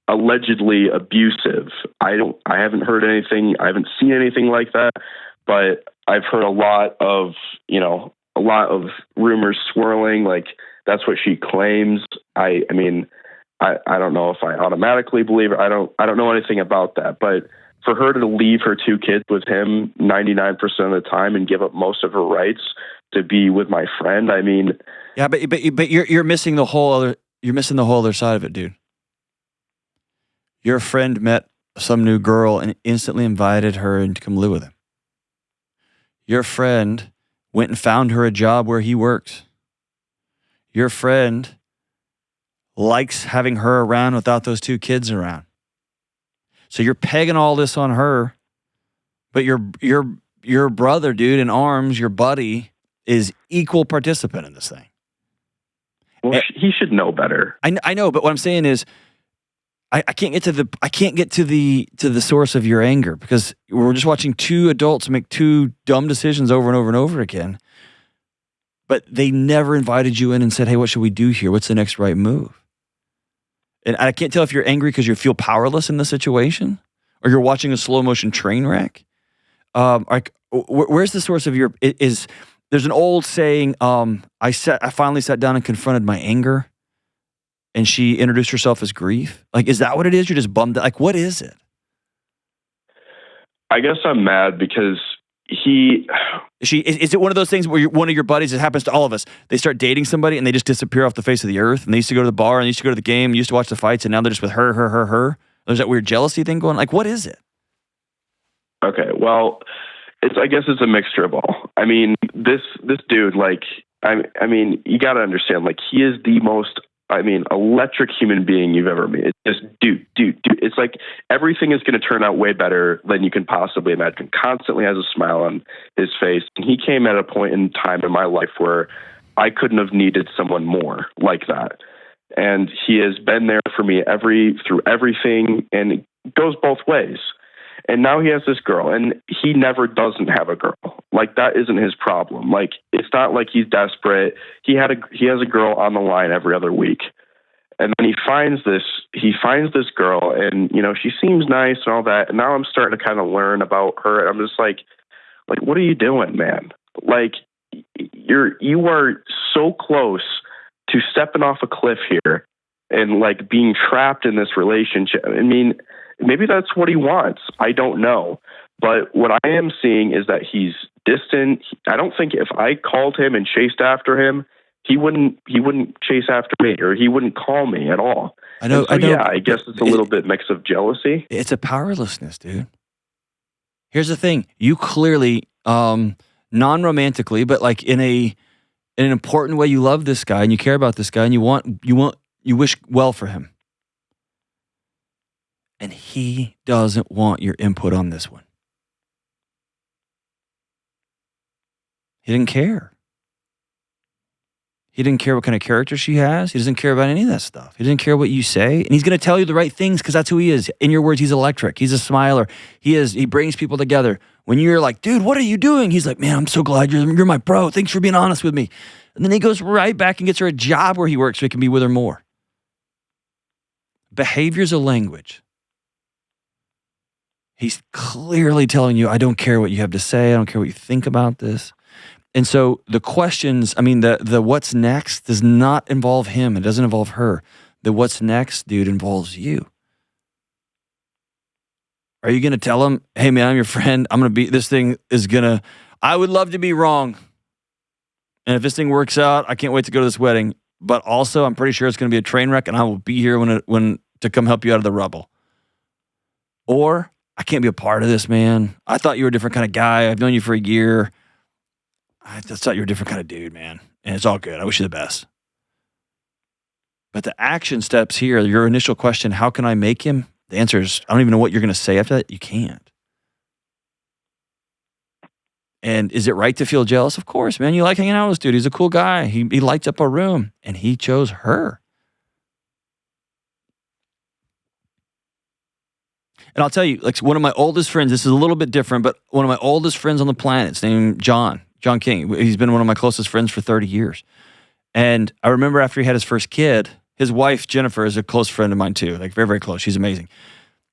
Speaker 4: allegedly abusive. I haven't heard anything. I haven't seen anything like that, but I've heard a lot of rumors swirling. Like, that's what she claims. I mean, I don't know if I automatically believe her. I don't know anything about that, but for her to leave her 2 kids with him 99% of the time and give up most of her rights to be with my friend, I mean,
Speaker 2: yeah, but you're missing the whole other side of it, dude. Your friend met some new girl and instantly invited her in to come live with him. Your friend went and found her a job where he works. Your friend likes having her around without those 2 kids around. So you're pegging all this on her, but your brother, dude, in arms, your buddy, is equal participant in this thing.
Speaker 4: Well, he should know better.
Speaker 2: I know, but what I'm saying is, I can't get to the source of your anger, because we're just watching 2 adults make 2 dumb decisions over and over and over again. But they never invited you in and said, "Hey, what should we do here? What's the next right move?" And I can't tell if you're angry because you feel powerless in the situation, or you're watching a slow motion train wreck. Where's the source of your? There's an old saying. I finally sat down and confronted my anger. And she introduced herself as grief. Like, is that what it is? You're just bummed? Like, what is it?
Speaker 4: I guess I'm mad because
Speaker 2: Is it one of those things where one of your buddies, it happens to all of us, they start dating somebody and they just disappear off the face of the earth, and they used to go to the bar and they used to go to the game, and used to watch the fights, and now they're just with her? There's that weird jealousy thing going. Like, what is it?
Speaker 4: Okay, well, I guess it's a mixture of all. I mean, this dude, like, I mean, you got to understand, like, he is the most, electric human being you've ever met. It's just, dude. It's like everything is going to turn out way better than you can possibly imagine. Constantly has a smile on his face. And he came at a point in time in my life where I couldn't have needed someone more like that. And he has been there for me through everything, and it goes both ways. And now he has this girl, and he never doesn't have a girl. Like, that isn't his problem. Like, it's not like he's desperate. He has a girl on the line every other week. And then he finds this girl, and, she seems nice and all that. And now I'm starting to kind of learn about her. And I'm just like, what are you doing, man? Like, you are so close to stepping off a cliff here and, like, being trapped in this relationship. I mean, maybe that's what he wants. I don't know. But what I am seeing is that he's distant. I don't think if I called him and chased after him, he wouldn't chase after me, or he wouldn't call me at all.
Speaker 2: I know.
Speaker 4: Yeah, I guess it's a little bit mix of jealousy.
Speaker 2: It's a powerlessness, dude. Here's the thing. You clearly, non-romantically, but like in an important way, you love this guy and you care about this guy and you wish well for him. And he doesn't want your input on this one. He didn't care. He didn't care what kind of character she has. He doesn't care about any of that stuff. He doesn't care what you say. And he's going to tell you the right things because that's who he is. In your words, he's electric. He's a smiler. He brings people together. When you're like, dude, what are you doing? He's like, man, I'm so glad you're my bro. Thanks for being honest with me. And then he goes right back and gets her a job where he works so he can be with her more. Behavior's a language. He's clearly telling you, I don't care what you have to say. I don't care what you think about this. And so the questions, the what's next does not involve him. It doesn't involve her. The what's next, dude, involves you. Are you going to tell him, hey, man, I'm your friend. I would love to be wrong. And if this thing works out, I can't wait to go to this wedding. But also, I'm pretty sure it's going to be a train wreck, and I will be here when to come help you out of the rubble. Or, I can't be a part of this, man. I thought you were a different kind of guy. I've known you for a year. I just thought you were a different kind of dude, man. And it's all good. I wish you the best. But the action steps here, your initial question, how can I make him? The answer is, I don't even know what you're going to say after that. You can't. And is it right to feel jealous? Of course, man. You like hanging out with this dude. He's a cool guy. He lights up a room. And he chose her. And I'll tell you, like one of my oldest friends, this is a little bit different, but one of my oldest friends on the planet, his name John King. He's been one of my closest friends for 30 years. And I remember after he had his first kid, his wife, Jennifer, is a close friend of mine too, like very, very close. She's amazing.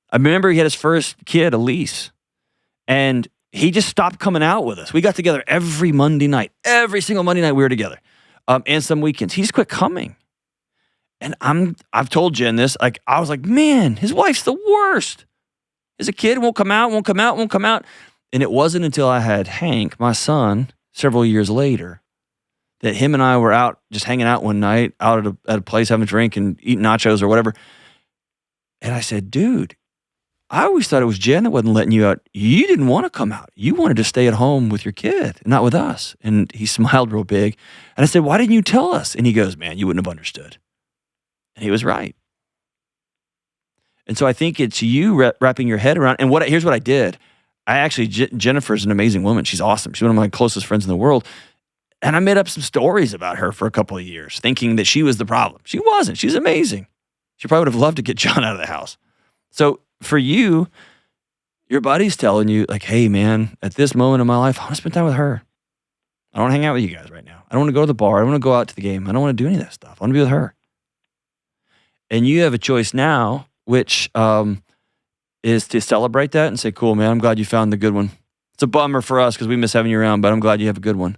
Speaker 2: I remember he had his first kid, Elise, and he just stopped coming out with us. We got together every Monday night. Every single Monday night we were together. And some weekends. He just quit coming. And I've told Jen this, like I was like, man, his wife's the worst. As a kid, won't come out. And it wasn't until I had Hank, my son, several years later, that him and I were out just hanging out one night, out at a place having a drink and eating nachos or whatever. And I said, dude, I always thought it was Jen that wasn't letting you out. You didn't want to come out. You wanted to stay at home with your kid, not with us. And he smiled real big. And I said, why didn't you tell us? And he goes, man, you wouldn't have understood. And he was right. And so I think it's you wrapping your head around. And here's what I did. Jennifer's an amazing woman. She's awesome. She's one of my closest friends in the world. And I made up some stories about her for a couple of years, thinking that she was the problem. She wasn't. She's amazing. She probably would have loved to get John out of the house. So for you, your buddy's telling you, like, hey, man, at this moment in my life, I want to spend time with her. I don't want to hang out with you guys right now. I don't want to go to the bar. I don't want to go out to the game. I don't want to do any of that stuff. I want to be with her. And you have a choice now, which is to celebrate that and say, cool, man, I'm glad you found the good one. It's a bummer for us because we miss having you around, but I'm glad you have a good one.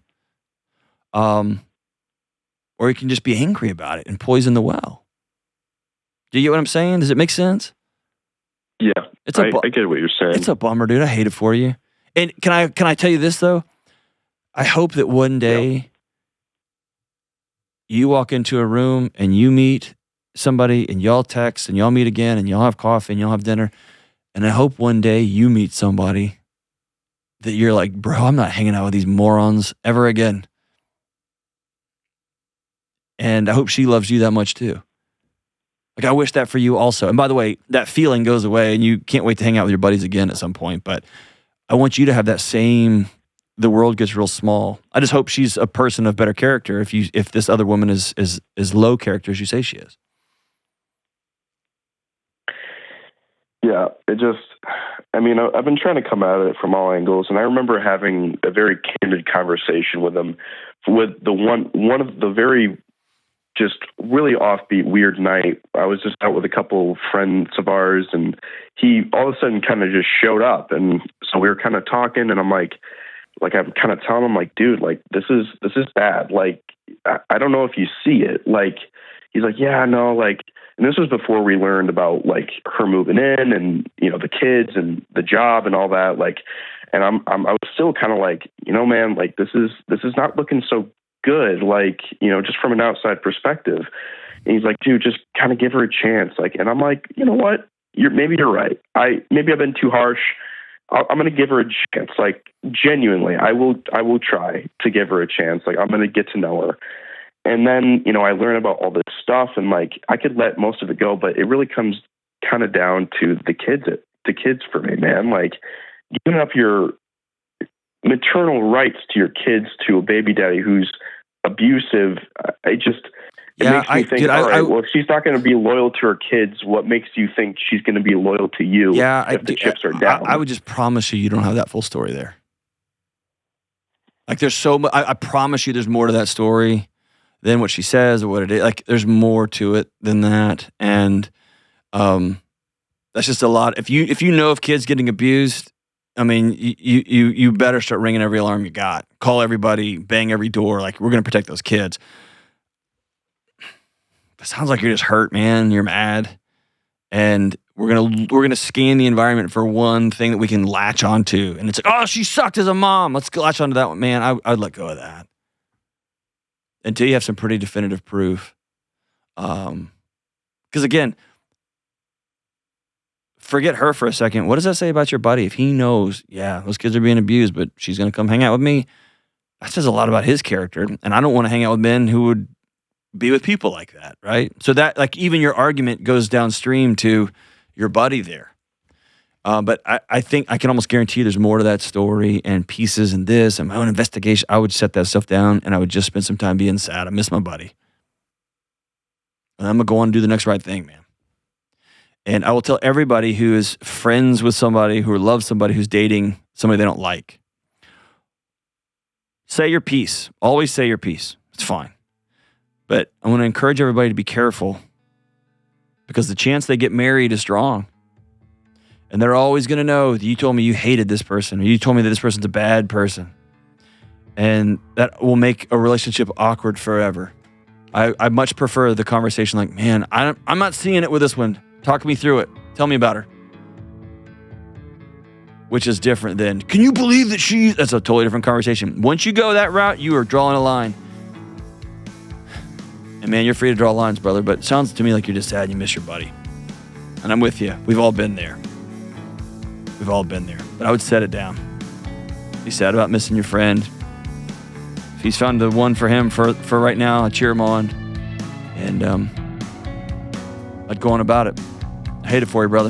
Speaker 2: Or you can just be angry about it and poison the well. Do you get what I'm saying? Does it make sense?
Speaker 4: Yeah, I get what you're saying.
Speaker 2: It's a bummer, dude. I hate it for you. And can I tell you this, though? I hope that one day you walk into a room and you meet somebody and y'all text and y'all meet again and y'all have coffee and y'all have dinner. And I hope one day you meet somebody that you're like, bro, I'm not hanging out with these morons ever again. And I hope she loves you that much too. Like, I wish that for you also. And by the way, that feeling goes away and you can't wait to hang out with your buddies again at some point. But I want you to have that same, the world gets real small. I just hope she's a person of better character if this other woman is low character as you say she is.
Speaker 4: Yeah, I've been trying to come at it from all angles, and I remember having a very candid conversation with him with one of the very just really offbeat, weird night. I was just out with a couple friends of ours, and he all of a sudden kind of just showed up, and so we were kind of talking, and I'm like I'm kind of telling him, like, dude, like, this is bad. Like, I don't know if you see it. Like, he's like, yeah, no, like. And this was before we learned about, like, her moving in and, you know, the kids and the job and all that. Like, and I was still kind of like, you know, man, like, this is not looking so good. Like, you know, just from an outside perspective. And he's like, dude, just kind of give her a chance. Like, and I'm like, you know what? Maybe you're right. Maybe I've been too harsh. I'm going to give her a chance. Like, genuinely, I will try to give her a chance. Like, I'm going to get to know her. And then, you know, I learn about all this stuff, and, like, I could let most of it go, but it really comes kind of down to the kids for me, man. Like, giving up your maternal rights to your kids to a baby daddy who's abusive, it makes me think, well, if she's not going to be loyal to her kids, what makes you think she's going to be loyal to you if the chips are down?
Speaker 2: I would just promise you don't have that full story there. Like, there's so much, I promise you there's more to that story than what she says or what it is. Like, there's more to it than that. And that's just a lot. If you know of kids getting abused, I mean, you better start ringing every alarm you got. Call everybody, bang every door. Like, we're going to protect those kids. It sounds like you're just hurt, man. You're mad. And we're gonna scan the environment for one thing that we can latch onto. And it's like, oh, she sucked as a mom. Let's latch onto that one. Man, I'd let go of that until you have some pretty definitive proof. Because again, forget her for a second. What does that say about your buddy? If he knows, yeah, those kids are being abused, but she's going to come hang out with me, that says a lot about his character. And I don't want to hang out with men who would be with people like that, right? So that, like, even your argument goes downstream to your buddy there. But I think I can almost guarantee there's more to that story and pieces and this and my own investigation. I would set that stuff down and I would just spend some time being sad. I miss my buddy. And I'm going to go on and do the next right thing, man. And I will tell everybody who is friends with somebody, who loves somebody, who's dating somebody they don't like, say your piece. Always say your piece. It's fine. But I want to encourage everybody to be careful because the chance they get married is strong. And they're always going to know that you told me you hated this person or you told me that this person's a bad person. And that will make a relationship awkward forever. I much prefer the conversation like, man, I'm not seeing it with this one. Talk me through it. Tell me about her. Which is different than, can you believe that that's a totally different conversation. Once you go that route, you are drawing a line. And man, you're free to draw lines, brother, but it sounds to me like you're just sad and you miss your buddy. And I'm with you. We've all been there. We've all been there. But I would set it down. Be sad about missing your friend. If he's found the one for him for right now, I'd cheer him on. And I'd go on about it. I hate it for you, brother.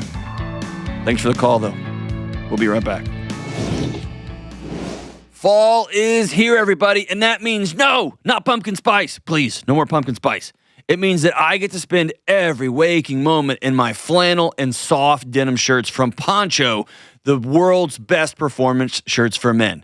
Speaker 2: Thanks for the call, though. We'll be right back. Fall is here, everybody, and that means no, not pumpkin spice. Please, no more pumpkin spice. It means that I get to spend every waking moment in my flannel and soft denim shirts from Poncho, the world's best performance shirts for men.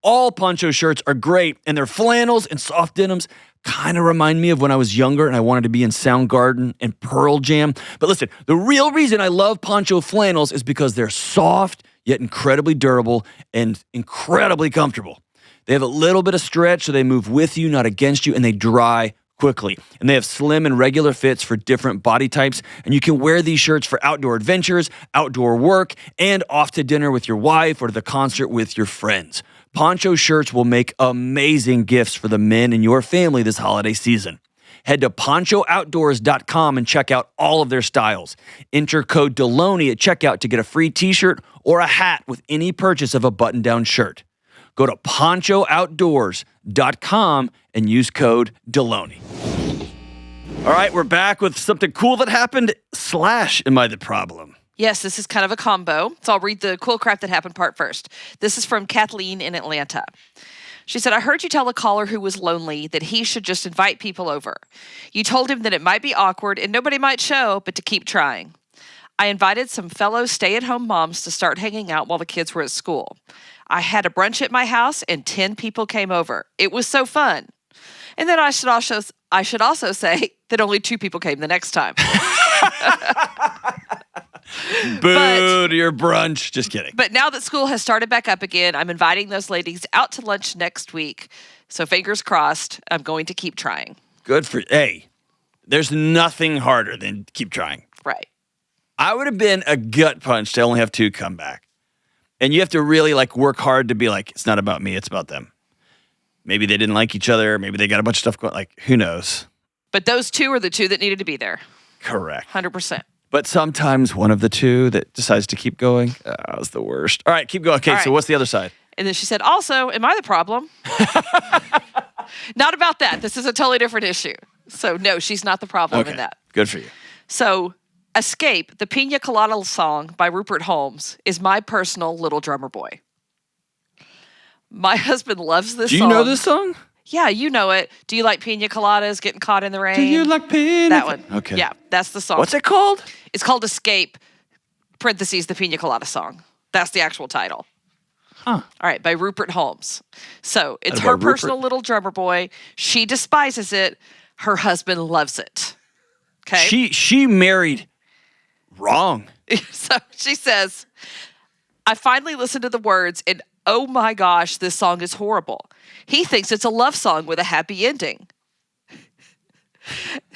Speaker 2: All Poncho shirts are great, and their flannels and soft denims kind of remind me of when I was younger and I wanted to be in Soundgarden and Pearl Jam. But listen, the real reason I love Poncho flannels is because they're soft, yet incredibly durable and incredibly comfortable. They have a little bit of stretch, so they move with you, not against you, and they dry quickly. And they have slim and regular fits for different body types, and you can wear these shirts for outdoor adventures, outdoor work, and off to dinner with your wife or to the concert with your friends. Poncho shirts will make amazing gifts for the men in your family this holiday season. Head to ponchooutdoors.com and check out all of their styles. Enter code Delony at checkout to get a free t-shirt or a hat with any purchase of a button-down shirt. Go to ponchooutdoors.com and use code Delony. All right, we're back with something cool that happened / am I the problem?
Speaker 5: Yes, this is kind of a combo. So I'll read the cool crap that happened part first. This is from Kathleen in Atlanta. She said, I heard you tell a caller who was lonely that he should just invite people over. You told him that it might be awkward and nobody might show, but to keep trying. I invited some fellow stay-at-home moms to start hanging out while the kids were at school. I had a brunch at my house and 10 people came over. It was so fun. And then I should also say that only 2 people came the next time.
Speaker 2: Boo to your brunch. Just kidding.
Speaker 5: But now that school has started back up again, I'm inviting those ladies out to lunch next week. So fingers crossed, I'm going to keep trying.
Speaker 2: Good for you. Hey, there's nothing harder than keep trying.
Speaker 5: Right.
Speaker 2: I would have been a gut punch to only have 2 come back. And you have to really work hard to be like, it's not about me, it's about them. Maybe they didn't like each other. Maybe they got a bunch of stuff going, who knows?
Speaker 5: But those 2 are the 2 that needed to be there.
Speaker 2: Correct.
Speaker 5: 100%.
Speaker 2: But sometimes one of the 2 that decides to keep going is the worst. All right, keep going. Okay, so what's the other side?
Speaker 5: And then she said, also, am I the problem? Not about that. This is a totally different issue. So, no, she's not the problem in that.
Speaker 2: Good for you.
Speaker 5: So, Escape, the Pina Colada song by Rupert Holmes, is my personal little drummer boy. My husband loves this song.
Speaker 2: Do you know this song?
Speaker 5: Yeah, you know it. Do you like pina coladas, getting caught in the rain?
Speaker 2: Do you like pina?
Speaker 5: That one.
Speaker 2: Okay.
Speaker 5: Yeah, that's the song.
Speaker 2: What's it called?
Speaker 5: It's called Escape, parentheses, the Pina Colada song. That's the actual title.
Speaker 2: Huh.
Speaker 5: All right, by Rupert Holmes. So it's her personal little drummer boy. She despises it. Her husband loves it. Okay?
Speaker 2: She married wrong.
Speaker 5: So she says, I finally listened to the words and oh my gosh, this song is horrible. He thinks it's a love song with a happy ending.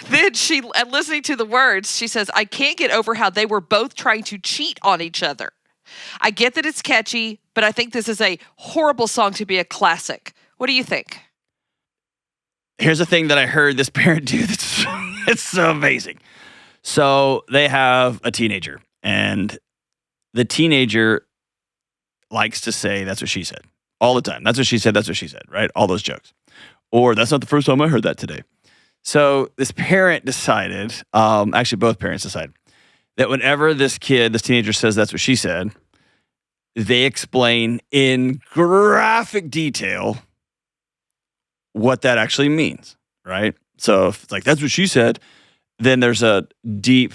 Speaker 5: Then and listening to the words, she says, I can't get over how they were both trying to cheat on each other. I get that it's catchy, but I think this is a horrible song to be a classic. What do you think?
Speaker 2: Here's the thing that I heard this parent do that's it's so amazing. So they have a teenager, and the teenager likes to say, that's what she said. All the time. That's what she said, right? All those jokes. Or that's not the first time I heard that today. So this parent decided, actually both parents decided, that whenever this teenager says that's what she said, they explain in graphic detail what that actually means, right? So if it's that's what she said, then there's a deep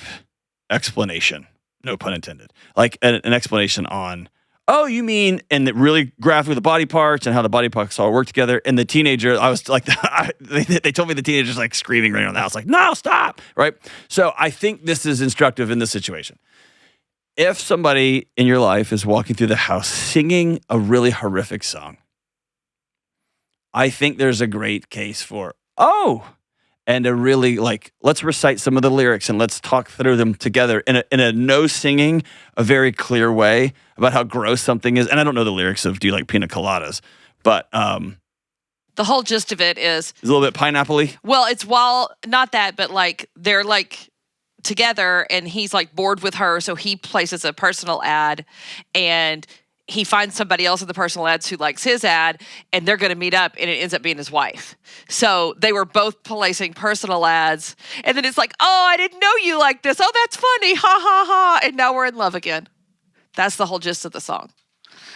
Speaker 2: explanation, no pun intended, an explanation on, oh, you mean, and it really graphic with the body parts and how the body parts all work together. And the teenager, I was they told me the teenager's screaming right around the house, no, stop, right? So I think this is instructive in this situation. If somebody in your life is walking through the house singing a really horrific song, I think there's a great case for, and to really let's recite some of the lyrics and let's talk through them together in a no singing, a very clear way about how gross something is. And I don't know the lyrics of Do You Like Pina Coladas, but
Speaker 5: the whole gist of it is
Speaker 2: a little bit pineapple-y.
Speaker 5: Well, it's not that, but they're together and he's bored with her, so he places a personal ad and he finds somebody else in the personal ads who likes his ad, and they're going to meet up, and it ends up being his wife. So they were both placing personal ads, and then it's I didn't know you like this. Oh, that's funny. Ha, ha, ha. And now we're in love again. That's the whole gist of the song.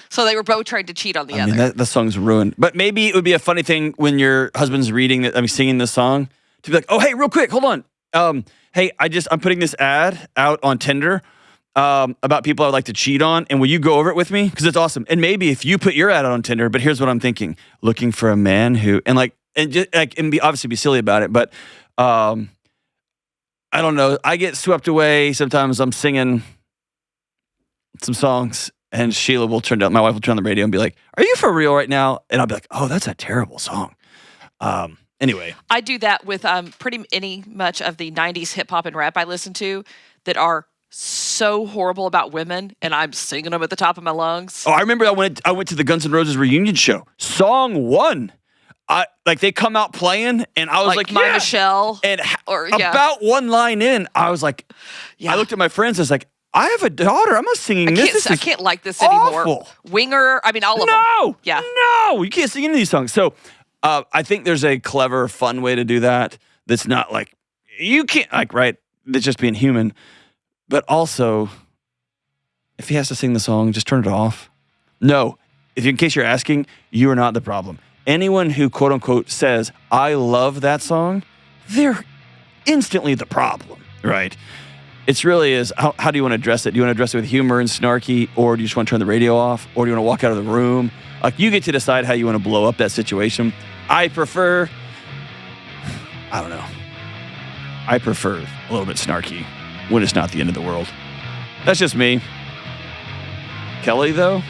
Speaker 5: So they were both trying to cheat on the other.
Speaker 2: That song's ruined. But maybe it would be a funny thing when your husband's singing this song, to be oh, hey, real quick, hold on. Hey, I'm putting this ad out on Tinder about people I would like to cheat on, and will you go over it with me? Because it's awesome. And maybe if you put your ad out on Tinder, but here's what I'm thinking: looking for a man who and obviously be silly about it, but I don't know. I get swept away sometimes. I'm singing some songs, and my wife will turn on the radio and be like, "Are you for real right now?" And I'll be like, "Oh, that's a terrible song." Anyway,
Speaker 5: I do that with pretty much of the 90s hip hop and rap I listen to that are so horrible about women, and I'm singing them at the top of my lungs.
Speaker 2: Oh, I remember I went to the Guns N' Roses reunion show. Song 1. They come out playing, and I was like
Speaker 5: My
Speaker 2: yeah.
Speaker 5: Michelle.
Speaker 2: And about one line in, I was like, I looked at my friends, I was like, I have a daughter. I'm not singing this.
Speaker 5: I can't like this
Speaker 2: awful.
Speaker 5: anymore. Winger, I mean, all of them.
Speaker 2: No,
Speaker 5: yeah.
Speaker 2: No, you can't sing any of these songs. So I think there's a clever, fun way to do that. That's not like, you can't, like, right, that's just being human. But also, if he has to sing the song, just turn it off. No, in case you're asking, you are not the problem. Anyone who, quote unquote, says, I love that song, they're instantly the problem, right? It's really is, how do you want to address it? Do you want to address it with humor and snarky, or do you just want to turn the radio off, or do you want to walk out of the room? Like, you get to decide how you want to blow up that situation. I prefer a little bit snarky when it's not the end of the world. That's just me. Kelly, though,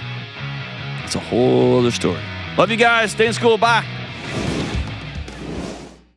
Speaker 2: it's a whole other story. Love you guys. Stay in school. Bye.